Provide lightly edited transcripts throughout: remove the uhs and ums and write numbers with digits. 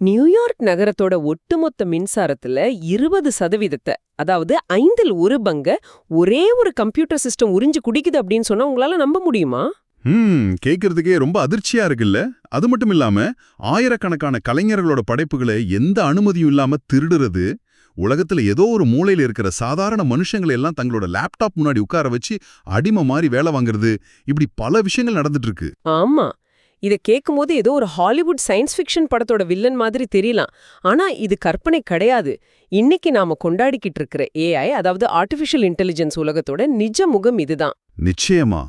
New York நகரத்தோட ஒட்டுமொத்த மின்சாரத்துல 20%, அதாவது 1/5 ஒரே ஒரு கம்ப்யூட்டர் சிஸ்டம் உறிஞ்சு குடிக்குது அப்படின்னு சொன்னா உங்களால நம்ப முடியுமா? கேட்கறதுக்கே ரொம்ப அதிர்ச்சியா இருக்குல்ல. அது மட்டும் இல்லாம ஆயிரக்கணக்கான கலைஞர்களோட படைப்புகளை எந்த அனுமதியும் இல்லாம திருடுறது, உலகத்துல ஏதோ ஒரு மூலையில இருக்கிற சாதாரண மனுஷங்களை எல்லாம் தங்களோட லேப்டாப் முன்னாடி உட்கார வச்சு அடிமை மாதிரி வேலை வாங்குறது, இப்படி பல விஷயங்கள் நடந்துட்டு இருக்கு. ஆமா, இத கேட்கும்போது ஏதோ ஒரு ஹாலிவுட் சயின்ஸ் ஃபிக்ஷன் படத்தோட வில்லன் மாதிரி தெரியலாம். ஆனா இது கற்பனை கிடையாது. இன்னைக்கு நாம கொண்டாடிக்கிட்டு இருக்கிற ஏஐ, அதாவது ஆர்டிஃபிஷியல் இன்டெலிஜென்ஸ் உலகத்தோட நிஜ முகம் இதுதான். நிச்சயமா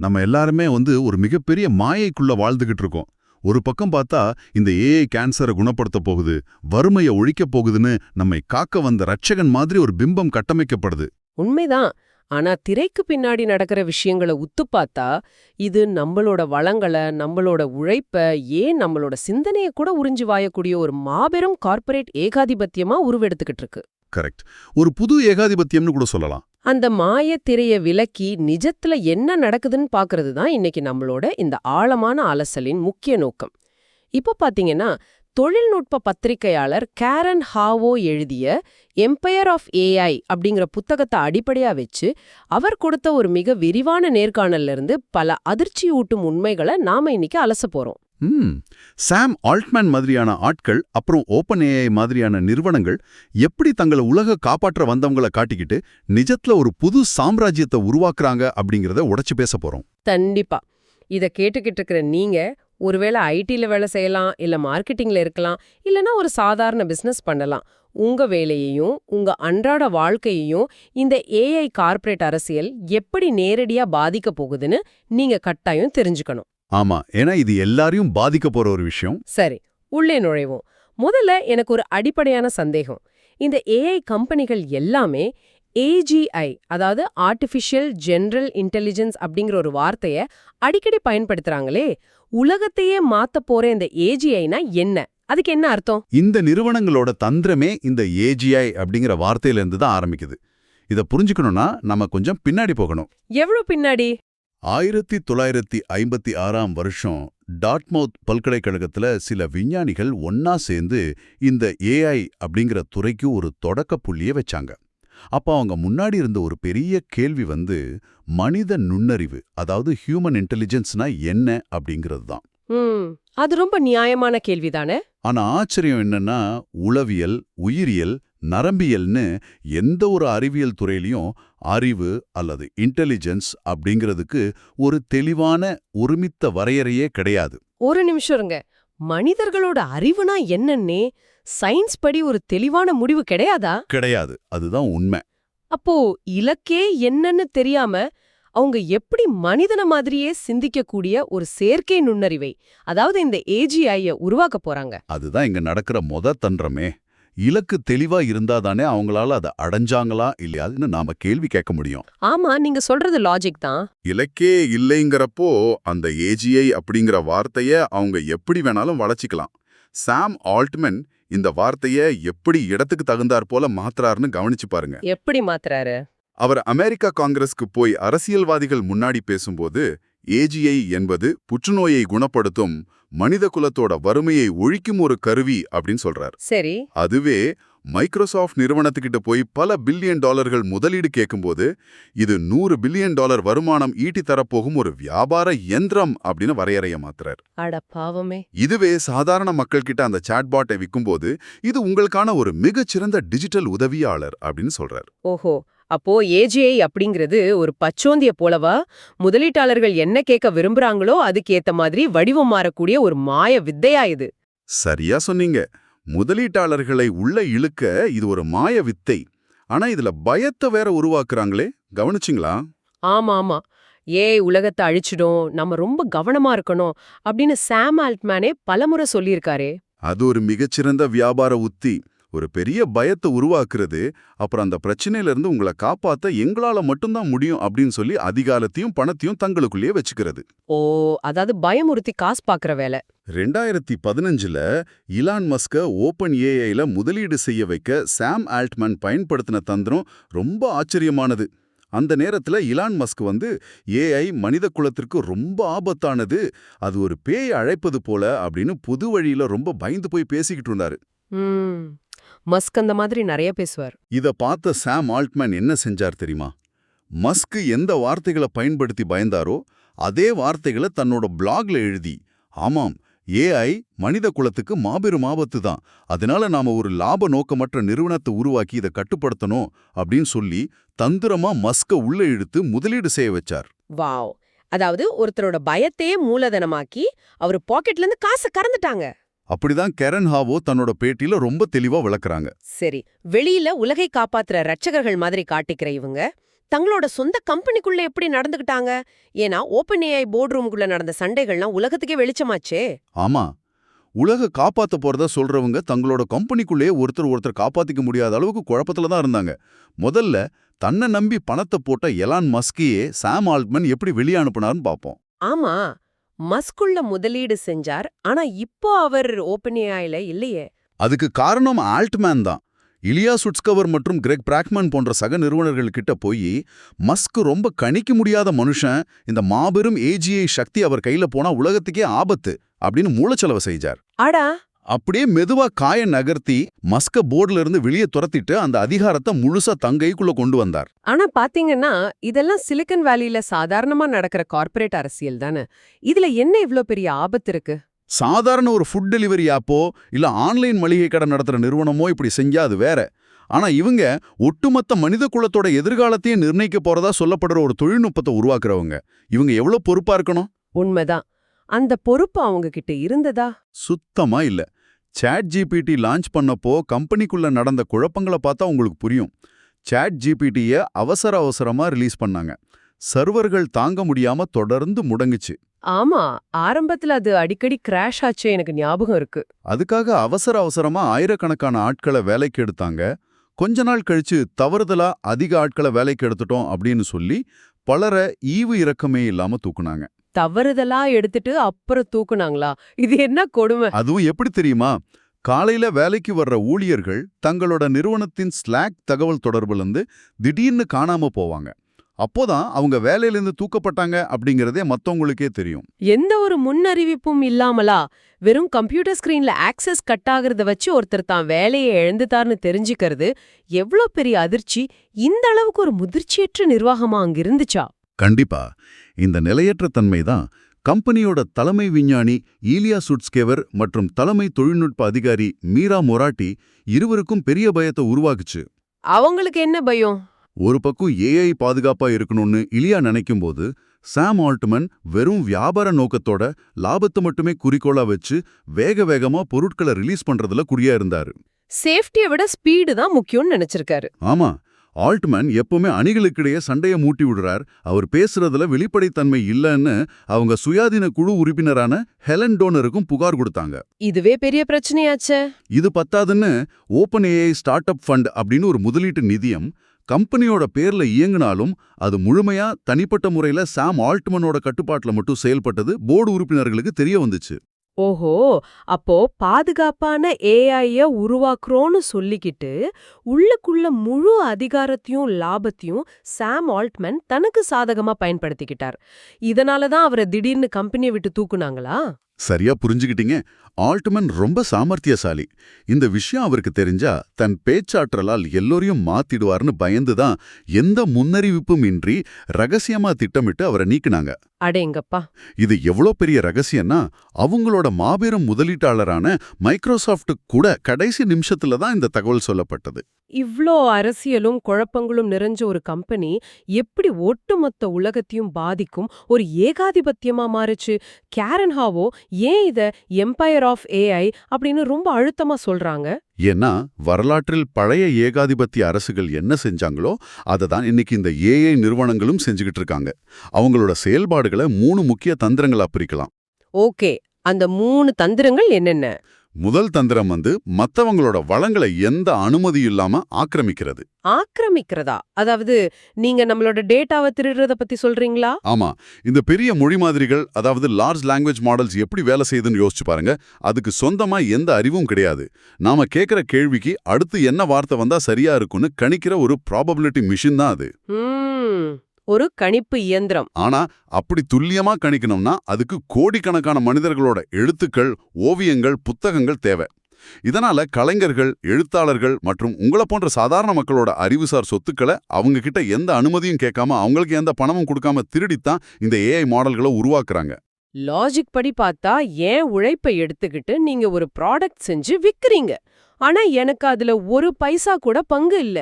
நம்ம எல்லாருமே ஒரு மிகப்பெரிய மாயைக்குள்ள வாழ்ந்துகிட்டு இருக்கோம். ஒரு பக்கம் பார்த்தா இந்த ஏஐ கேன்சரை குணப்படுத்த போகுது, வறுமையை ஒழிக்க போகுதுன்னு நம்மை காக்க வந்த ரட்சகன் மாதிரி ஒரு பிம்பம் கட்டமைக்கப்படுது. உண்மைதான். ஆனா திரைக்கு பின்னாடி நடக்கிற விஷயங்களை உத்து பார்த்தா இது நம்மளோட வளங்களை, நம்மளோட உழைப்ப, ஏன் நம்மளோட சிந்தனையை கூட உறிஞ்சு வாயக்கூடிய ஒரு மாபெரும் கார்ப்பரேட் ஏகாதிபத்தியமா உருவெடுத்துக்கிட்டு இருக்கு. கரெக்ட். ஒரு புது ஏகாதிபத்தியம்னு கூட சொல்லலாம். அந்த மாய திரைய விலக்கி நிஜத்துல என்ன நடக்குதுன்னு பாக்குறது தான் இன்னைக்கு நம்மளோட இந்த ஆழமான அலசலின் முக்கிய நோக்கம். இப்போ பாத்தீங்கன்னா, தொழில்நுட்ப பத்திரிகையாளர் கேரன் ஹாவோ எழுதிய எம்பையர் ஆஃப் ஏஐ அப்படிங்கிற புத்தகத்தை அடிப்படையா வச்சு அவர் கொடுத்த ஒரு மிக விரிவான நேர்காணல்ல இருந்து பல அதிர்ச்சியூட்டும் உண்மைகளை நாம இன்னைக்கு அலச போறோம். சாம் ஆல்ட்மேன் மாதிரியான ஆட்கள், அப்புறம் ஓப்பன் ஏஐ மாதிரியான நிறுவனங்கள் எப்படி தங்களை உலக காப்பாற்ற வந்தவங்களை காட்டிக்கிட்டு நிஜத்துல ஒரு புது சாம்ராஜ்யத்தை உருவாக்குறாங்க அப்படிங்கறத உடைச்சு பேச போறோம். கண்டிப்பா. இத கேட்டுக்கிட்டு இருக்கிற நீங்க ஒருவேளை ஐடில வேலை செய்யலாம், இல்ல மார்க்கெட்டிங்ல இருக்கலாம், இல்லனா ஒரு சாதாரண பிசினஸ் பண்ணலாம். உங்க வேலையையும் உங்க அன்றாட வாழ்க்கையையும் இந்த ஏஐ கார்ப்பரேட் அரசியல் எப்படி நேரடியா பாதிக்க போகுதுன்னு நீங்க கட்டாயம் தெரிஞ்சுக்கணும். ஆமா, ஏன்னா இது எல்லாரையும் பாதிக்க போற ஒரு விஷயம். சரி, உள்ளே நுழைவோம். முதல்ல எனக்கு ஒரு அடிப்படையான சந்தேகம். இந்த ஏஐ கம்பெனிகள் எல்லாமே ஏஜிஐ, அதாவது ஆர்டிஃபிஷியல் ஜெனரல் இன்டெலிஜென்ஸ் அப்படிங்கிற ஒரு வார்த்தைய அடிக்கடி பயன்படுத்துறாங்களே. உலகத்தையே மாத்த போற இந்த ஏஜிஐனா என்ன? அதுக்கு என்ன அர்த்தம்? இந்த நிறுவனங்களோட தந்திரமே இந்த ஏஜிஐ அப்படிங்கிற வார்த்தையில இருந்து தான் ஆரம்பிக்குது. இத புரிஞ்சுக்கணும்னா நம்ம கொஞ்சம் பின்னாடி போகணும். எவ்வளவு பின்னாடி? 1956ஆம் வருஷம் டார்ட்மவுத் பல்கலைக்கழகத்துல சில விஞ்ஞானிகள் ஒன்னா சேர்ந்து இந்த ஏஐ அப்படிங்கிற துறைக்கு ஒரு தொடக்க புள்ளிய வச்சாங்க. அப்ப அவங்க முன்னாடி இருந்த ஒரு பெரிய கேள்வி மனித நுண்ணறிவு, அதாவது ஹியூமன் இன்டெலிஜென்ஸ்னா என்ன அப்படிங்கிறது தான். அது ரொம்ப நியாயமான கேள்விதானே. ஆனா ஆச்சரியம் என்னன்னா, உளவியல், உயிரியல், நரம்பியல்னு எந்த ஒரு அறிவியல் துறையிலையும் அறிவு அல்லது இன்டெலிஜென்ஸ் அப்படிங்கிறதுக்கு ஒரு தெளிவான ஒருமித்த வரையறையே கிடையாது. ஒரு நிமிஷம் இருங்க. மனிதர்களோட அறிவுனா என்னன்னே சயின்ஸ் படி ஒரு தெளிவான முடிவு கிடையாதா? கிடையாது, அதுதான் உண்மை. அப்போ இலக்கே என்னன்னு தெரியாம அவங்க எப்படி மனிதன மாதிரியே சிந்திக்கக்கூடிய ஒரு செயற்கை நுண்ணறிவை, அதாவது இந்த ஏஜிஐய உருவாக்க போறாங்க? அதுதான் இங்க நடக்கிற தந்திரமே. இலக்கு தெளிவா இருந்தாதானே அவங்களால அதை அடைஞ்சாங்களா இல்லையாதுன்னு நாம கேள்வி கேட்க முடியும். ஆமா, நீங்க சொல்றது லாஜிக் தான். இலக்கே இல்லைங்கிறப்போ அந்த ஏஜிஐ அப்படிங்கிற வார்த்தைய அவங்க எப்படி வேணாலும் வளச்சிக்கலாம். சாம் ஆல்ட்மேன் இந்த வார்த்தைய எப்படி இடத்துக்கு தகுந்தாற் போல மாத்துறாருன்னு கவனிச்சு பாருங்க. எப்படி மாத்துறாரு? அவர் அமெரிக்கா காங்கிரஸ்க்கு போய் அரசியல்வாதிகள் முன்னாடி பேசும்போது ஏஜிஐ என்பது புற்றுநோயை குணப்படுத்தும், மனித குலத்தோட வறுமையை ஒழிக்கும் ஒரு கருவி அப்படின்னு சொல்றார். சரி. அதுவே மைக்ரோசாஃப்ட் நிறுவனத்துக்கிட்ட போய் பல பில்லியன் டாலர்கள் முதலீடு கேட்கும்போது இது $100 பில்லியன் வருமானம் ஈட்டி தரப்போகும் ஒரு வியாபார யந்திரம் அப்படின்னு வரையறைய மாத்துறார். அட பாவமே. இதுவே சாதாரண மக்கள் கிட்ட அந்த சாட்பாட்டை விற்கும்போது இது உங்களுக்கான ஒரு மிகச்சிறந்த டிஜிட்டல் உதவியாளர் அப்படின்னு சொல்றார். ஓஹோ, அப்போ ஏஜிஐ அப்படிங்கிறது ஒரு பச்சோந்திய போலவா? முதலீட்டாளர்கள் என்ன கேட்க விரும்புறாங்களோ அதுக்கேத்த மாதிரி வடிவம் மாறக்கூடிய ஒரு மாய வித்தையா இது? சரியா சொன்னீங்க. முதலீட்டாளர்களை உள்ள இழுக்க இது ஒரு மாய வித்தை. ஆனா இதுல பயத்தை வேற உருவாக்குறாங்களே, கவனிச்சிங்களா? ஆமா ஆமா, ஏஐ உலகத்தை அழிச்சிடும், நம்ம ரொம்ப கவனமா இருக்கணும் அப்படின்னு சாம் ஆல்ட்மேனே பலமுறை சொல்லியிருக்காரே. அது ஒரு மிகச்சிறந்த வியாபார உத்தி. ஒரு பெரிய பயத்தை உருவாக்குறது, அப்புறம் அந்த பிரச்சனையில இருந்து உங்களை காப்பாத்த எங்களால மட்டும்தான் முடியும் அப்படின்னு சொல்லி அதிகாரத்தையும் பணத்தையும் தங்களுக்குள்ளேயே வச்சுக்கிறது. ஓ, அதாவது பயமுறுத்தி காசு பாக்குற வேலை. 2015ல இலான் மஸ்க ஓப்பன் ஏஐல முதலீடு செய்ய வைக்க சாம் ஆல்ட்மேன் பயன்படுத்தின தந்திரம் ரொம்ப ஆச்சரியமானது. அந்த நேரத்துல இலான் மஸ்க் வந்து ஏஐ மனித குலத்திற்கு ரொம்ப ஆபத்தானது, அது ஒரு பேய் அழைப்பது போல அப்படின்னு பொது வழியில ரொம்ப பயந்து போய் பேசிக்கிட்டு இருந்தாரு. ம். மஸ்க் அந்த மாதிரி நிறைய பேசுவார். இத பார்த்த சாம் ஆல்ட்மேன் என்ன செஞ்சார் தெரியுமா? மஸ்க் எந்த வார்த்தைகளை பயன்படுத்தி பயந்தாரோ அதே வார்த்தைகளை தன்னோட பிளாக்ல எழுதி, ஆமாம், ஏஐ மனித குலத்துக்கு மாபெரும் ஆபத்து தான், அதனால நாம ஒரு லாப நோக்கமற்ற நிறுவனத்தை உருவாக்கி இதை கட்டுப்படுத்தணும் அப்படின்னு சொல்லி தந்திரமா மஸ்க உள்ள இழுத்து முதலீடு செய்ய வச்சார். வாவ்! அதாவது ஒருத்தரோட பயத்தையே மூலதனமாக்கி அவர் பாக்கெட்ல இருந்து காசை கறந்துட்டாங்க. அப்படிதான் கெரன் ஹாவோ தன்னோட பேட்டியில ரொம்ப தெளிவா விளக்குறாங்க. சரி, வெளியில உலகை காப்பாத்துற ரட்சகர்கள் மாதிரி காட்டிக்கிற இவங்க தங்களோட சொந்த கம்பெனிக்குள்ள எப்படி நடந்துக்கிட்டாங்க? ஏன்னா ஓப்பன் ஏஐ போர்ட் ரூமுக்குள்ள நடந்த சண்டைகள்லாம் உலகத்துக்கே வெளிச்சமாச்சே. ஆமா, உலக காப்பாத்த போறதா சொல்றவங்க தங்களோட கம்பெனிக்குள்ளேயே ஒருத்தர் காப்பாத்திக்க முடியாத அளவுக்கு குழப்பத்துல தான் இருந்தாங்க. முதல்ல தன்னை நம்பி பணத்தை போட்ட எலான் மஸ்கையே சாம் ஆல்ட்மேன் எப்படி வெளியே அனுப்புனார்னு பாப்போம். ஆமா, மஸ்குள்ள முதலீடு செஞ்சார். ஆனா இப்போ அவர் ஓப்பன் ஏஐல இல்லையே. அதுக்கு காரணம் ஆல்ட்மேன் தான். இலியா சுட்ஸ்கவர் மற்றும் கிரெக் பிராக்மன் போன்ற சக நிறுவனர்கள் கிட்ட போய் மஸ்க் ரொம்ப கணிக்க முடியாத மனுஷன், இந்த மாபெரும் ஏஜிஐ சக்தி அவர் கையில போனா உலகத்துக்கே ஆபத்து அப்படின்னு மூலச்செலவு செஞ்சார். அடா, அப்படியே மெதுவா காய நகர்த்தி மஸ்க போர்டுல இருந்து வெளியே துரத்திட்டு அந்த அதிகாரத்தை முழுசா தங்கைக்குள்ள கொண்டு வந்தார். ஆனா பாத்தீங்கன்னா இதெல்லாம் சிலிக்கன் வேலியில சாதாரணமா நடக்கிற கார்ப்பரேட் அரசியல் தானே. இதுல என்ன இவ்ளோ பெரிய ஆபத்து இருக்கு? சாதாரண ஒரு ஃபுட் டெலிவரி ஆப்போ இல்ல ஆன்லைன் மளிகை கடை நடத்துற நிறுவனமோ இப்படி செஞ்சா அது வேற. ஆனா இவங்க ஒட்டுமொத்த மனித குலத்தோட எதிர்காலத்தையே நிர்ணயிக்க போறதா சொல்லப்படுற ஒரு தொழில்நுட்பத்தை உருவாக்குறவங்க. இவங்க எவ்வளவு பொறுப்பா இருக்கணும்? உண்மைதான். அந்த பொறுப்பு அவங்க கிட்ட இருந்ததா? சுத்தமா இல்ல. சாட் ஜிபிடி லான்ச் பண்ணப்போ கம்பெனிக்குள்ள நடந்த குழப்பங்களை பார்த்தா உங்களுக்கு புரியும். சாட் ஜிபிடியை அவசரமா ரிலீஸ் பண்ணாங்க. சர்வர்கள் தாங்க முடியாம தொடர்ந்து முடங்குச்சு. ஆமா, ஆரம்பத்துல அது அடிக்கடி கிராஷ் ஆச்சு, எனக்கு ஞாபகம் இருக்கு. அதுக்காக அவசரமா ஆயிரக்கணக்கான ஆட்களை வேலைக்கு எடுத்தாங்க. கொஞ்ச நாள் கழிச்சு தவறுதலா அதிக ஆட்களை வேலைக்கு எடுத்துட்டோம் அப்படின்னு சொல்லி பலரை ஈவு இரக்கமே இல்லாம தூக்குனாங்க. தவறுதலா எடுத்துட்டு அப்புறம் தூக்குனாங்களா? இது என்ன கொடுமை! அதுவும் எப்படி தெரியுமா? காலையில வேலைக்கு வர்ற ஊழியர்கள் தங்களோட நிறுவனத்தின் ஸ்லாக் தகவல் தொடர்புலேருந்து திடீர்னு காணாம போவாங்க. அப்போதான் அவங்க வேலையிலிருந்து தூக்கப்பட்டாங்க அப்படிங்கறதே மத்தவங்களுக்கே தெரியும். எந்த ஒரு முன்னறிவிப்பும் இல்லாமலா? வெறும் கம்ப்யூட்டர் ஸ்கிரீன்ல ஆக்சஸ் கட் ஆகுறத வச்சு ஒருத்தர் தான் வேலையை இழந்துட்டார்னு தெரிஞ்சுக்கிறது எவ்ளோ பெரிய அதிர்ச்சி! இந்த அளவுக்கு ஒரு முதிர்ச்சியற்ற நிர்வாகமா அங்க இருந்துச்சா? கண்டிப்பா. இந்த நிலையற்ற தன்மை தான் கம்பெனியோட தலைமை விஞ்ஞானி ஈலியா சுட்ஸ்கேவர் மற்றும் தலைமை தொழில்நுட்ப அதிகாரி மீரா மொராட்டி இருவருக்கும் பெரிய பயத்தை உருவாக்குச்சு. அவங்களுக்கு என்ன பயம்? ஒரு பக்கம் ஏஐ பாதுகாப்பா இருக்கணும்னு இலியா நினைக்கும்போது, சாம் ஆல்ட்மேன் வெறும் வியாபார நோக்கத்தோட லாபத்தை மட்டுமே குறிக்கோளா வச்சு வேகமா பொருட்களை ரிலீஸ் பண்றதுல குறியா இருந்தாரு. சேஃப்டியை விட ஸ்பீடு தான் முக்கியம்னு நினைச்சிருக்காரு. ஆமா, ஆல்ட்மேன் எப்பவுமே அணிகளுக்கிடையே சண்டையை மூட்டி விடுறார். அவர் பேசுறதுல வெளிப்படைத்தன்மை இல்லைன்னு அவங்க சுயாதீன குழு உறுப்பினரான ஹெலன் டோனருக்கும் புகார் கொடுத்தாங்க. இதுவே பெரிய பிரச்சனையாச்சே. இது பத்தாதுன்னு open AI start up fund அப்படின்னு ஒரு முதலீட்டு நிதியம் கம்பெனியோட பேர்ல இயங்கினாலும் அது முழுமையா தனிப்பட்ட முறையில சாம் ஆல்ட்மனோட கட்டுப்பாட்டுல மட்டும் செயல்பட்டது போர்டு உறுப்பினர்களுக்கு தெரிய வந்துச்சு. ஓஹோ, அப்போ பாதுகாப்பான ஏஐய உருவாக்குறோன்னு சொல்லிக்கிட்டு உள்ளுக்குள்ள முழு அதிகாரத்தையும் லாபத்தையும் சாம் ஆல்ட்மேன் தனக்கு சாதகமா பயன்படுத்திக்கிட்டார். இதனாலதான் அவரை திடீர்னு கம்பெனியை விட்டு தூக்குனாங்களா? சரியா புரிஞ்சுக்கிட்டீங்க. ஆல்ட்மேன் ரொம்ப சாமர்த்தியசாலி. இந்த விஷயம் அவருக்கு தெரிஞ்சா தன் பேச்சாற்றலால் எல்லோரையும் மாத்திடுவார்னு பயந்துதான் எந்த முன்னறிவிப்பும் இன்றி ரகசியமா திட்டமிட்டு அவரை நீக்கினாங்க. அடேங்கப்பா! இது எவ்வளோ பெரிய ரகசியம்னா, அவங்களோட மாபெரும் முதலீட்டாளரான மைக்ரோசாஃப்ட் கூட கடைசி நிமிஷத்துல தான் இந்த தகவல் சொல்லப்பட்டது. இவ்ளோ அரசியலும் குழப்பங்களும் நிறைஞ்ச ஒரு கம்பெனி எப்படி ஒட்டுமொத்த உலகத்தையும் பாதிக்கும் ஒரு ஏகாதிபத்தியமா மாறுச்சு? கேரன் ஹாவோ ஏன் இத எம்பயர் ஆஃப் ஏஐ அப்படின்னு ரொம்ப அழுத்தமா சொல்றாங்க? ஏன்னா வரலாற்றில் பழைய ஏகாதிபத்திய அரசுகள் என்ன செஞ்சாங்களோ அதை தான் இன்னைக்கு இந்த ஏஐ நிறுவனங்களும் செஞ்சுக்கிட்டு இருக்காங்க. அவங்களோட செயல்பாடுகளை 3 முக்கிய தந்திரங்களா பிரிக்கலாம். ஓகே, அந்த 3 தந்திரங்கள் என்னென்ன? முதல் தந்திரம் மத்தவங்களோட வளங்களை எந்த அனுமதியும் இல்லாம ஆக்கிரமிக்கிறது. ஆக்கிரமிக்கிறதா? அதாவது நீங்க நம்மளோட டேட்டாவை திருடுறத பத்தி சொல்றீங்களா? ஆமா, இந்த பெரிய மொழி மாதிரிகள், அதாவது லார்ஜ் லாங்குவேஜ் மாடல்ஸ் எப்படி வேலை செய்யுதுன்னு யோசிச்சு பாருங்க. அதுக்கு சொந்தமா எந்த அறிவும் கிடையாது. நாம கேட்கிற கேள்விக்கு அடுத்து என்ன வார்த்தை வந்தா சரியா இருக்கும்னு கணிக்கிற ஒரு ப்ராபபிலிட்டி மிஷின் தான் அது. ஒரு கணிப்பு இயந்திரம். ஆனா அப்படி துல்லியமா கணிக்கணும்னா அதுக்கு கோடிக்கணக்கான மனிதர்களோட எழுத்துக்கள், ஓவியங்கள், புத்தகங்கள் தேவை. இதனால கலைஞர்கள், எழுத்தாளர்கள் மற்றும் உங்களை போன்ற சாதாரண மக்களோட அறிவுசார் சொத்துக்களை அவங்க கிட்ட எந்த அனுமதியும் கேட்காம, அவங்களுக்கு எந்த பணமும் கொடுக்காம திருடித்தான் இந்த ஏஐ மாடல்களை உருவாக்குறாங்க. லாஜிக் படி பார்த்தா ஏன் உழைப்பை எடுத்துக்கிட்டு நீங்க ஒரு ப்ராடக்ட் செஞ்சு விக்கிறீங்க, ஆனா எனக்கு அதுல ஒரு பைசா கூட பங்கு இல்ல.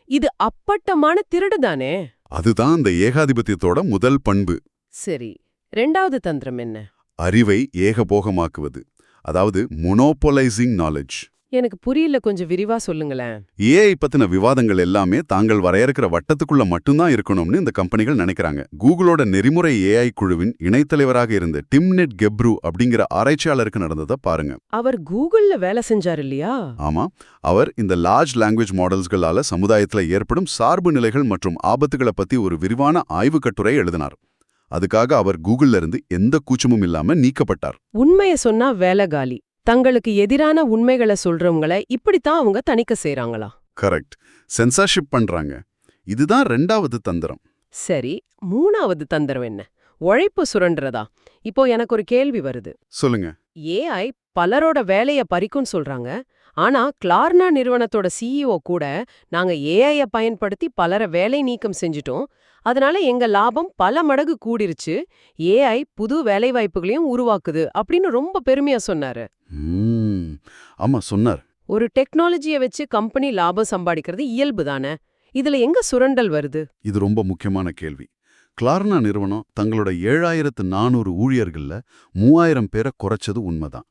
இது அப்பட்டமான திருடுதானே? அதுதான் அந்த ஏகாதிபத்தியத்தோட முதல் பண்பு. சரி, ரெண்டாவது தந்திரம் என்ன? அறிவை ஏகபோகமாக்குவது, அதாவது மொனோபோலைசிங் நாலேஜ். எனக்கு புரியல, கொஞ்சம் விரிவா சொல்லுங்களேன். ஏஐ பத்தின விவாதங்கள் எல்லாமே தாங்கள் வரையறுக்கிற வட்டத்துக்குள்ள மட்டும்தான் இருக்கணும்னு இந்த கம்பெனிகள் நினைக்கிறாங்க. கூகுளோட நெறிமுறை ஏஐ குழுவின் இணைத்தலைவராக இருந்த டிம்னெட் கெப்ரு அப்படிங்கிற ஆராய்ச்சியாளருக்கு நடந்ததை பாருங்க. அவர் கூகுள்ல வேலை செஞ்சார் இல்லையா? ஆமா, அவர் இந்த லார்ஜ் லாங்குவேஜ் மாடல்ஸ்களால சமுதாயத்துல ஏற்படும் சார்பு நிலைகள் மற்றும் ஆபத்துகளை பத்தி ஒரு விரிவான ஆய்வு கட்டுரை எழுதினார். அதுக்காக அவர் கூகுள்ல இருந்து எந்த கூச்சமும் இல்லாம நீக்கப்பட்டார். உண்மையை சொன்னா வேலை காலி. தங்களுக்கு எதிரான உண்மைகளை சொல்றவங்கள இப்படித்தான் அவங்க தணிக்கை செய்றாங்களா? கரெக்ட், சென்சார்ஷிப் பண்றாங்க. இதுதான் ரெண்டாவது தந்திரம். சரி, மூணாவது தந்திரம் என்ன? உழைப்பு சுரண்டுறதா? இப்போ எனக்கு ஒரு கேள்வி வருது. சொல்லுங்க. ஏஐ பலரோட வேலைய பறிக்கும்னு சொல்றாங்க. ஆனா கிளார்னா நிறுவனத்தோட சிஇஓ கூட நாங்க ஏஐய பயன்படுத்தி பலரை வேலை நீக்கம் செஞ்சிட்டோம், அதனால எங்க லாபம் பல மடங்கு கூடிருச்சு, ஏஐ புது வேலைவாய்ப்புகளையும் உருவாக்குது அப்படின்னு ரொம்ப பெருமையா சொன்னாரு. ஆமா சொன்னார். ஒரு டெக்னாலஜியை வச்சு கம்பெனி லாபம் சம்பாதிக்கிறது இயல்பு தானே, இதுல எங்க சுரண்டல் வருது? இது ரொம்ப முக்கியமான கேள்வி. கிளார்னா நிறுவனம் தங்களோட 7400 ஊழியர்கள்ல 3000 பேரை குறைச்சது உண்மைதான்.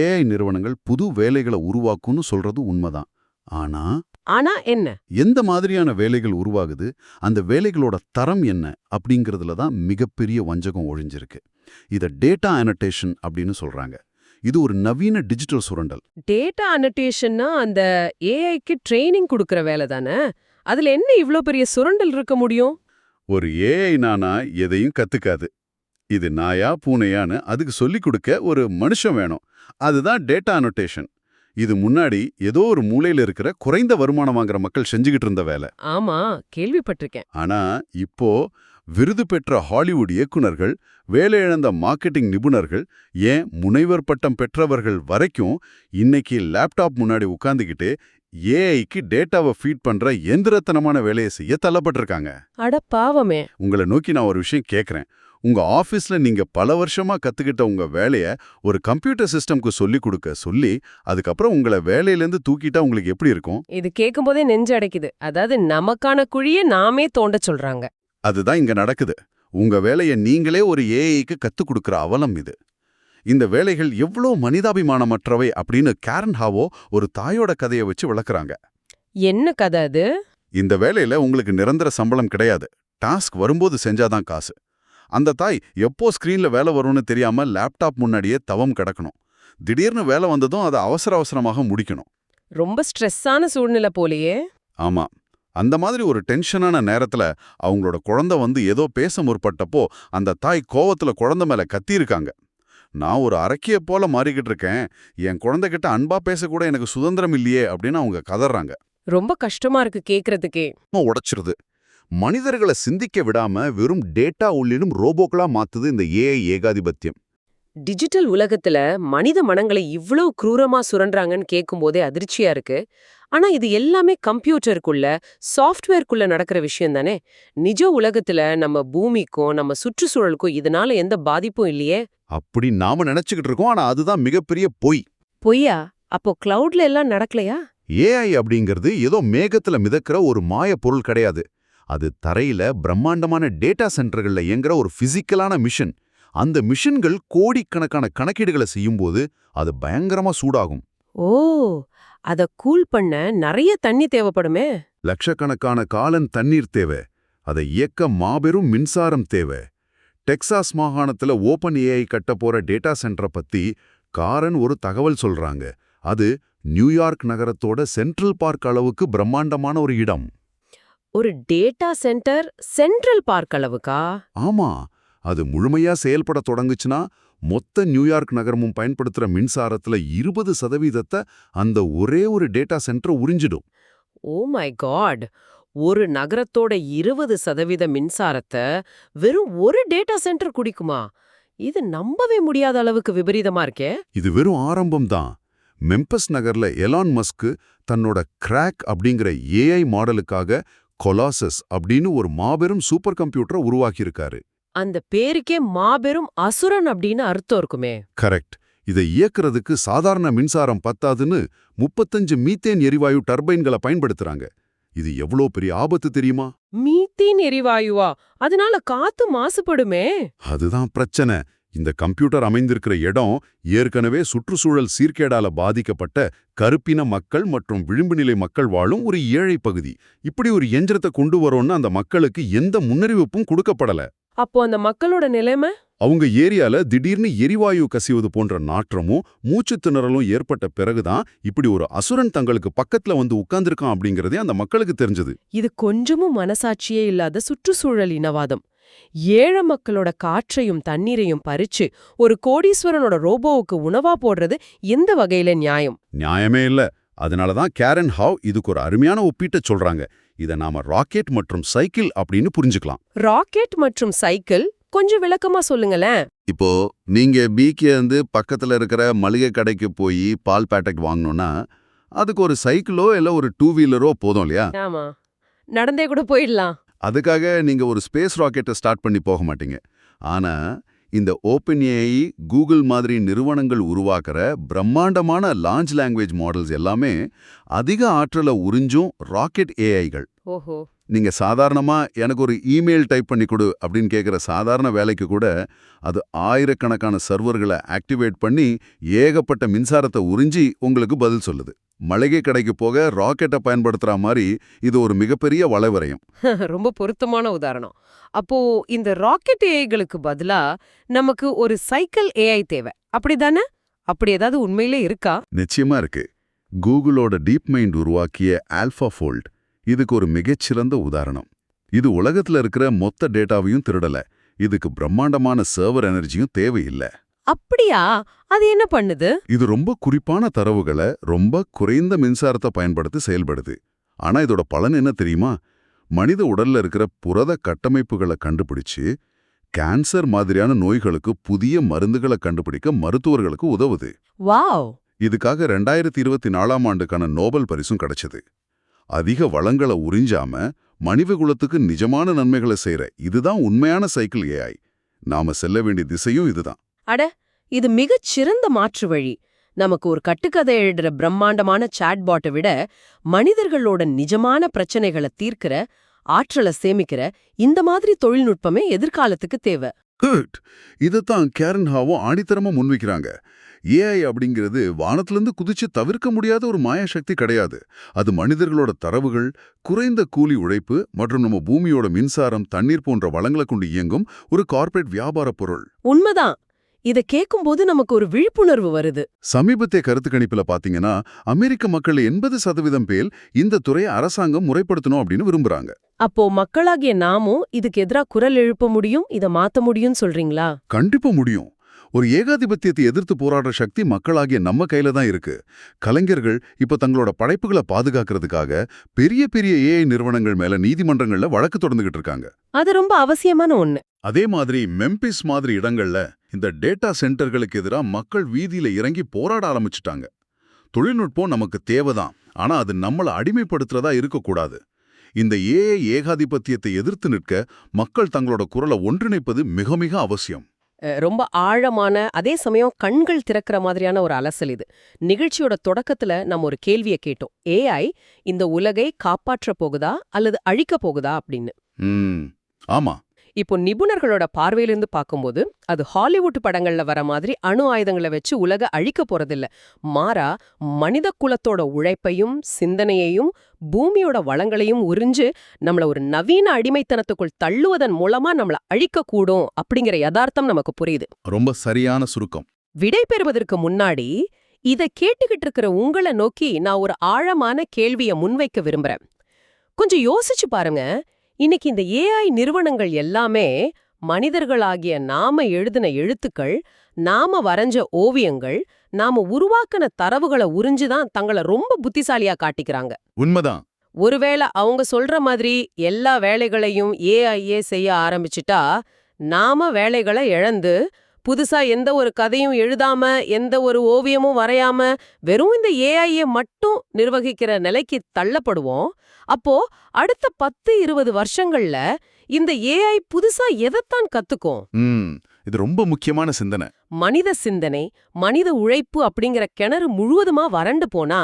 ஏஐ நிறுவனங்கள் புது வேலைகளை உருவாக்கும்னு சொல்றது உண்மைதான். ஆனா என்ன? எந்த மாதிரியான வேலைகள் உருவாகுது, அந்த வேலைகளோட தரம் என்ன அப்படிங்கிறதுல தான் மிகப்பெரிய வஞ்சகம் ஒழிஞ்சிருக்கு. இத டேட்டா அனோடேஷன் அப்படின்னு சொல்றாங்க. இது ஒரு நவீன டிஜிட்டல் சுரண்டல். டேட்டா அனோடேஷன்னா அந்த ஏஐக்கு ட்ரெய்னிங் கொடுக்கற வேலை தானே. அதுல என்ன இவ்ளோ பெரிய சுரண்டல் இருக்க முடியும்? ஒரு ஏஐ நானா எதையும் கத்துக்காது. இது நாயா பூனையான்னு அதுக்கு சொல்லிக் கொடுக்க ஒரு மனுஷன் வேணும். அதுதான் டேட்டா அனோடேஷன். இது முன்னாடி ஏதோ ஒரு மூலையில இருக்கிற குறைந்த வருமானம் வாங்குற மக்கள் செஞ்சுகிட்டு இருந்த வேலை. ஆமா, கேள்விப்பட்டிருக்கேன். ஆனா இப்போ விருது பெற்ற ஹாலிவுட் இயக்குனர்கள், வேலை இழந்த மார்க்கெட்டிங் நிபுணர்கள், ஏன் முனைவர் பட்டம் பெற்றவர்கள் வரைக்கும் இன்னைக்கு லேப்டாப் முன்னாடி உட்கார்ந்துகிட்டு ஏஐக்கு டேட்டாவை ஃபீட் பண்ற எந்திரத்தனமான வேலையை செய்ய தள்ளப்பட்டிருக்காங்க. அட பாவமே. உங்களை நோக்கி நான் ஒரு விஷயம் கேட்கறேன். உங்க ஆபீஸ்ல நீங்க பல வருஷமா கத்துக்கிட்ட உங்க வேலைய ஒரு கம்ப்யூட்டர் சிஸ்டம்க்கு சொல்லிக் கொடுக்க சொல்லி அதுக்கப்புறம் உங்களை வேலையிலேருந்து தூக்கிட்டா உங்களுக்கு எப்படி இருக்கும்? இது கேட்கும்போதே நெஞ்சு அடைக்குது. அதாவது நமக்கான குழியை நாமே தோண்ட சொல்றாங்க. அதுதான் இங்க நடக்குது. உங்க வேலையை நீங்களே ஒரு ஏஐக்கு கத்துக் கொடுக்கிற அவலம் இது. இந்த வேலைகள் எவ்வளோ மனிதாபிமானமற்றவை அப்படின்னு கேரன் ஹாவோ ஒரு தாயோட கதையை வச்சு விளக்குறாங்க. என்ன கதை அது? இந்த வேலையில உங்களுக்கு நிரந்தர சம்பளம் கிடையாது. டாஸ்க் வரும்போது செஞ்சாதான் காசு. அந்த தாய் எப்போ ஸ்கிரீன்ல வேலை வரும்னு தெரியாம லேப்டாப் முன்னாடியே தவம் கிடக்கணும். திடீர்னு வேலை வந்ததும் அதை அவசர அவசரமாக முடிக்கணும். ரொம்ப ஸ்ட்ரெஸ்ஸான சூழ்நிலை போலயே. ஆமா, அந்த மாதிரி ஒரு டென்ஷனான நேரத்துல அவங்களோட குழந்தை ஏதோ பேச முற்பட்டப்போ அந்த தாய் கோவத்துல குழந்தை மேல கத்தியிருக்காங்க. நான் ஒரு அரக்கிய போல மாறிக்கிட்டு இருக்கேன், என் குழந்தைகிட்ட அன்பா பேசக்கூட எனக்கு சுதந்திரம் இல்லையே அப்படின்னு அவங்க கதறாங்க. ரொம்ப கஷ்டமா இருக்கு கேக்குறதுக்கே. உடைச்சிருது. மனிதர்களை சிந்திக்க விடாம வெறும் டேட்டா உள்ளிடும் ரோபோக்களா மாத்துது இந்த ஏஐ ஏகாதிபத்தியம். டிஜிட்டல் உலகத்துல மனித மனங்களை இவ்ளோ குரூரமா சுரண்டுறாங்கன்னு கேட்கும்போதே அதிர்ச்சியா இருக்கு. ஆனா இது எல்லாமே கம்ப்யூட்டருக்குள்ள, சாஃப்ட்வேருக்குள்ள நடக்கிற விஷயம் தானே. நிஜ உலகத்துல நம்ம பூமிக்கும் நம்ம சுற்றுச்சூழலுக்கும் இதனால எந்த பாதிப்பும் இல்லையே. அப்படி நாம நினைச்சுக்கிட்டு இருக்கோம். ஆனா அதுதான் மிகப்பெரிய பொய். பொய்யா? அப்போ கிளவுட்ல எல்லாம் நடக்கலையா? ஏஐ அப்படிங்கிறது ஏதோ மேகத்துல மிதக்கிற ஒரு மாய பொருள் கிடையாது. அது தரையில பிரம்மாண்டமான டேட்டா சென்டர்கள்ல இயங்குற ஒரு பிசிக்கலான மிஷின். அந்த மிஷின்கள் கோடிக்கணக்கான கணக்கீடுகளை செய்யும்போது அது பயங்கரமா சூடாகும். ஓ, அத கூல் பண்ண நிறைய தண்ணி தேவைப்படுமே. லட்சக்கணக்கான காலன் தண்ணீர் தேவை. அதை இயக்க மாபெரும் மின்சாரம் தேவை. டெக்சாஸ் மாகாணத்துல ஓபன் ஏஐ கட்ட போற டேட்டா சென்டரை பத்தி காரன் ஒரு தகவல் சொல்றாங்க. அது நியூயார்க் நகரத்தோட சென்ட்ரல் பார்க் அளவுக்கு பிரம்மாண்டமான ஒரு இடம். ஒரு டேட்டா சென்டர் சென்ட்ரல் பார்க் அளவுக்கா? ஆமா, அது முழுமையா செயல்பட தொடங்குச்சுன்னா மொத்த நியூயார்க் நகரமும் பயன்படுத்துற மின்சாரத்துல 20% அந்த ஒரே ஒரு டேட்டா சென்டர் உறிஞ்சிடும். Oh my God! ஒரு நகரத்தோட 20% மின்சாரத்தை வெறும் ஒரு டேட்டா சென்டர் குடிக்குமா? இது நம்பவே முடியாத அளவுக்கு விபரீதமா இருக்கே. இது வெறும் ஆரம்பம்தான். மெம்பஸ் நகர்ல எலான் மஸ்க் தன்னோட கிராக் அப்படிங்கிற ஏஐ மாடலுக்காக கொலாசஸ் அப்படின்னு ஒரு மாபெரும் சூப்பர் கம்ப்யூட்டரை உருவாக்கியிருக்காரு. அந்த பேருக்கே மாபெரும் அசுரன் அப்படின்னு அர்த்தம் இருக்குமே. கரெக்ட். இதை இயக்குறதுக்கு சாதாரண மின்சாரம் பத்தாதுன்னு 35 மீத்தேன் எரிவாயு டர்பைன்களை பயன்படுத்துறாங்க. இது எவ்வளோ பெரிய ஆபத்து தெரியுமா? மீத்தேன் எரிவாயுவா? அதனால காத்து மாசுபடுமே. அதுதான் பிரச்சனை. இந்த கம்ப்யூட்டர் அமைந்திருக்கிற இடம் ஏற்கனவே சுற்றுச்சூழல் சீர்கேடால பாதிக்கப்பட்ட கருப்பின மக்கள் மற்றும் விளிம்புநிலை மக்கள் வாழும் ஒரு ஏழை பகுதி. இப்படி ஒரு எந்திரத்தை கொண்டு வரோம்னு அந்த மக்களுக்கு எந்த முன்னறிவிப்பும் கொடுக்கப்படல. அப்போ அந்த மக்களோட நிலைமை? அவங்க ஏரியால திடீர்னு எரிவாயு கசிவது போன்ற நாற்றமும் மூச்சு திணறலும் ஏற்பட்ட பிறகுதான் இப்படி ஒரு அசுரன் தங்களுக்கு பக்கத்துல வந்து உட்கார்ந்திருக்கான் அப்படிங்கறதே அந்த மக்களுக்கு தெரிஞ்சது. இது கொஞ்சமும் மனசாட்சியே இல்லாத சுற்றுச்சூழல் இனவாதம். ஏழை மக்களோட காற்றையும் தண்ணீரையும் பறிச்சு ஒரு கோடீஸ்வரனோட ரோபோவுக்கு உணவா போடுறது எந்த வகையில நியாயம்? நியாயமே இல்ல. அதனாலதான் கேரன் ஹாவ் இதுக்கு ஒரு அருமையான ஒப்பீட்டை சொல்றாங்க. இதை நாம ராக்கெட் மற்றும் சைக்கிள் அப்படின்னு புரிஞ்சுக்கலாம். ராக்கெட் மற்றும் சைக்கிள் கொஞ்சம் விளக்கமா சொல்லுங்களேன். இப்போ நீங்க பீக்கிய பக்கத்துல இருக்கிற மளிகை கடைக்கு போய் பால் பேக்கெட் வாங்கணும்னா அதுக்கு ஒரு சைக்கிளோ இல்ல ஒரு 2 வீலரோ போதும் இல்லையா? ஆமா, நடந்தே கூட போயிடலாம். அதுக்காக நீங்க ஒரு ஸ்பேஸ் ராக்கெட்டை ஸ்டார்ட் பண்ணி போக மாட்டீங்க. ஆனா இந்த ஓப்பன் ஏஐ, கூகுள் மாதிரி நிறுவனங்கள் உருவாக்குற பிரம்மாண்டமான லார்ஜ் லாங்குவேஜ் மாடல்ஸ் எல்லாமே அதிக ஆற்றலை உறிஞ்சும் ராக்கெட் ஏஐகள். ஓஹோ. நீங்க சாதாரணமா எனக்கு ஒரு இமெயில் டைப் பண்ணி கொடு அப்படின்னு கேட்குற சாதாரண வேலைக்கு கூட அது ஆயிரக்கணக்கான சர்வர்களை ஆக்டிவேட் பண்ணி ஏகப்பட்ட மின்சாரத்தை உறிஞ்சி உங்களுக்கு பதில் சொல்லுது. மளிகை கடைக்கு போக ராக்கெட்டை பயன்படுத்துற மாதிரி இது ஒரு மிகப்பெரிய வளைவரையும். ரொம்ப பொருத்தமான உதாரணம். அப்போ இந்த ராக்கெட் ஏஐகளுக்கு பதிலா நமக்கு ஒரு சைக்கிள் ஏஐ தேவை, அப்படிதானே? அப்படி ஏதாவது உண்மையிலே இருக்கா? நிச்சயமா இருக்கு. கூகுளோட டீப் மைண்ட் உருவாக்கிய ஆல்ஃபாஃபோல்ட் இதுக்கு ஒரு மிகச்சிறந்த உதாரணம். இது உலகத்துல இருக்கிற மொத்த டேட்டாவையும் திருடல. இதுக்கு பிரம்மாண்டமான சர்வர் எனர்ஜியும் தேவையில்லை. அப்படியா? அது என்ன பண்ணுது? இது ரொம்ப குறிப்பான தரவுகளை ரொம்ப குறைந்த மின்சாரத்தை பயன்படுத்தி செயல்படுது. ஆனா இதோட பலன் என்ன தெரியுமா? மனித உடல்ல இருக்கிற புரத கட்டமைப்புகளை கண்டுபிடிச்சு கேன்சர் மாதிரியான நோய்களுக்கு புதிய மருந்துகளை கண்டுபிடிக்க மருத்துவர்களுக்கு உதவுது. வாவ்! இதுக்காக 2024ஆம் ஆண்டுக்கான நோபல் பரிசும் கிடைச்சது. அதிக வளங்களை உறிஞ்சாம மனித குலத்துக்கு நிஜமான நன்மைகளை செய்யற இதுதான் உண்மையான சைக்கிள் ஏஐ. நாம செல்ல வேண்டிய திசையும் இதுதான். அட, இது மிகச் சிறந்த மாற்று வழி. நமக்கு ஒரு கட்டுக்கதை எழுதுற பிரம்மாண்டமான சாட்பாட்டை விட மனிதர்களோட நிஜமான பிரச்சனைகளை தீர்க்கிற, ஆற்றலை சேமிக்கிற இந்த மாதிரி தொழில்நுட்பமே எதிர்காலத்துக்கு தேவை. குட். இதைத்தான் கேரன் ஹாவும் ஆணித்தரமா முன்வைக்கிறாங்க. ஏஐ அப்படிங்கிறது வானத்திலிருந்து குதிச்சு தவிர்க்க முடியாத ஒரு மாயா சக்தி கிடையாது. அது மனிதர்களோட தரவுகள், குறைந்த கூலி உழைப்பு மற்றும் நம்ம பூமியோட மின்சாரம், தண்ணீர் போன்ற வளங்களை கொண்டு இயங்கும் ஒரு கார்ப்பரேட் வியாபார பொருள். உண்மைதான். இத கேட்கும்போது நமக்கு ஒரு விழிப்புணர்வு வருது. சமீபத்திய கருத்து கணிப்புல பாத்தீங்கன்னா அமெரிக்க மக்கள் 80% பேர் இந்த துறையை அரசாங்கம் முறைப்படுத்தணும் அப்படின்னு விரும்புறாங்க. அப்போ மக்களாகிய நாமும் இதுக்கு எதிரா குரல் எழுப்ப முடியும், இத மாத்த முடியும் சொல்றீங்களா? கண்டிப்பா முடியும். ஒரு ஏகாதிபத்தியத்தை எதிர்த்து போராடுற சக்தி மக்களாகிய நம்ம கையில தான் இருக்கு. கலைஞர்கள் இப்ப தங்களோட படைப்புகளை பாதுகாக்கிறதுக்காக பெரிய பெரிய ஏஐ நிறுவனங்கள் மேல நீதிமன்றங்கள்ல வழக்கு தொடர்ந்துகிட்டு இருக்காங்க. அது ரொம்ப அவசியமான ஒண்ணு. அதே மாதிரி மெம்பிஸ் மாதிரி இடங்கள்ல இந்த டேட்டா சென்டர்களுக்கு எதிராக மக்கள் வீதியில இறங்கி போராட ஆரம்பிச்சுட்டாங்க. தொழில்நுட்பம் நமக்கு தேவைதான், ஆனா அது நம்மளை அடிமைப்படுத்துறதா இருக்கக்கூடாது. இந்த ஏஐ ஏகாதிபத்தியத்தை எதிர்த்து நிற்க மக்கள் தங்களோட குரலை ஒன்றிணைப்பது மிக மிக அவசியம். ரொம்ப ஆழமான, அதே சமயம் கண்கள் திறக்கிற மாதிரியான ஒரு அலசல் இது. நிகழ்ச்சியோட தொடக்கத்துல நம்ம ஒரு கேள்வியை கேட்டோம். ஏஐ இந்த உலகை காப்பாற்ற போகுதா அல்லது அழிக்க போகுதா அப்படின்னு. ஆமா. இப்போ நிபுணர்களோட பார்வையிலிருந்து பார்க்கும்போது அது ஹாலிவுட் படங்கள்ல வர மாதிரி அணு ஆயுதங்களை வச்சு உலக அழிக்க போறதில்ல. மாறா மனித குலத்தோட உழைப்பையும் சிந்தனையையும் பூமியோட வளங்களையும் உறிஞ்சு நம்மள ஒரு நவீன அடிமைத்தனத்துக்குள் தள்ளுவதன் மூலமா நம்மள அழிக்க கூடும் அப்படிங்கிற யதார்த்தம் நமக்கு புரியுது. ரொம்ப சரியான சுருக்கம். விடை பெறுவதற்கு முன்னாடி இத கேட்டுக்கிட்டு இருக்கிற உங்களை நோக்கி நான் ஒரு ஆழமான கேள்விய முன்வைக்க விரும்புறேன். கொஞ்சம் யோசிச்சு பாருங்க. இன்னைக்கு இந்த ஏஐ நிறுவனங்கள் எல்லாமே மனிதர்களாகிய நாம எழுதின எழுத்துக்கள், நாம வரைஞ்ச ஓவியங்கள், நாம உருவாக்கின தரவுகளை உறிஞ்சுதான் தங்களை ரொம்ப புத்திசாலியா காட்டிக்கிறாங்க. உண்மைதான். ஒருவேளை அவங்க சொல்ற மாதிரி எல்லா வேலைகளையும் ஏஐயே செய்ய ஆரம்பிச்சிட்டா, நாம வேலைகளை இழந்து புதுசா எந்த ஒரு கதையும் எழுதாம, எந்த ஒரு ஓவியமும் வரையாம, வெறும் இந்த ஏஐய மட்டும் நிர்வகிக்கிற நிலைக்கு தள்ளப்படுவோம். அப்போ அடுத்த 10-20 வருஷங்கள்ல இந்த ஏஐ புதுசா எதைத்தான் கத்துக்கும்? இது ரொம்ப முக்கியமான சிந்தனை. மனித சிந்தனை, மனித உழைப்பு அப்படிங்கிற கிணறு முழுவதுமா வறண்டு போனா,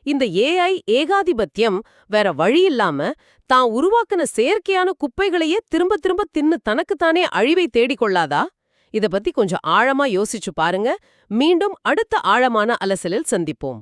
இந்த ஏஐ ஏகாதிபத்தியம் வேற வழி இல்லாம தான் உருவாக்குன செயற்கையான குப்பைகளையே திரும்ப திரும்ப தின்னு தனக்குத்தானே அழிவை தேடிக்கொள்ளாதா? இத பத்தி கொஞ்சம் ஆழமா யோசிச்சு பாருங்க. மீண்டும் அடுத்த ஆழமான அலசலில் சந்திப்போம்.